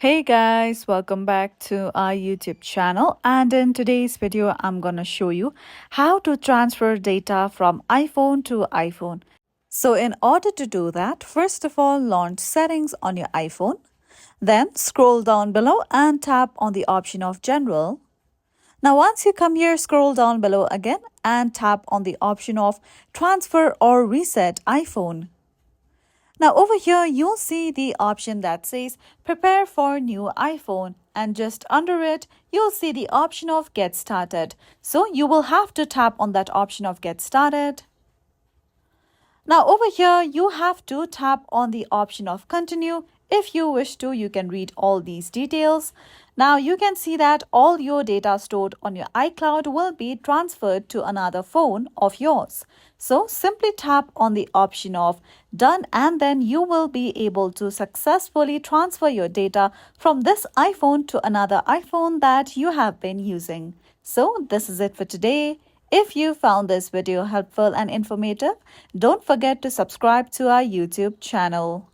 Hey guys, welcome back to our YouTube channel. And in today's video, I'm going to show you how to transfer data from iPhone to iPhone. So in order to do that, first of all, launch settings on your iPhone. Then scroll down below and tap on the option of general. Now once you come here, scroll down below again and tap on the option of transfer or reset iPhone. Now over here, you'll see the option that says prepare for new iPhone, and just under it, you'll see the option of get started. So you will have to tap on that option of get started. Now over here, you have to tap on the option of continue. If you wish to, you can read all these details. Now you can see that all your data stored on your iCloud will be transferred to another phone of yours. So simply tap on the option of done, and then you will be able to successfully transfer your data from this iPhone to another iPhone that you have been using. So this is it for today. If you found this video helpful and informative, don't forget to subscribe to our YouTube channel.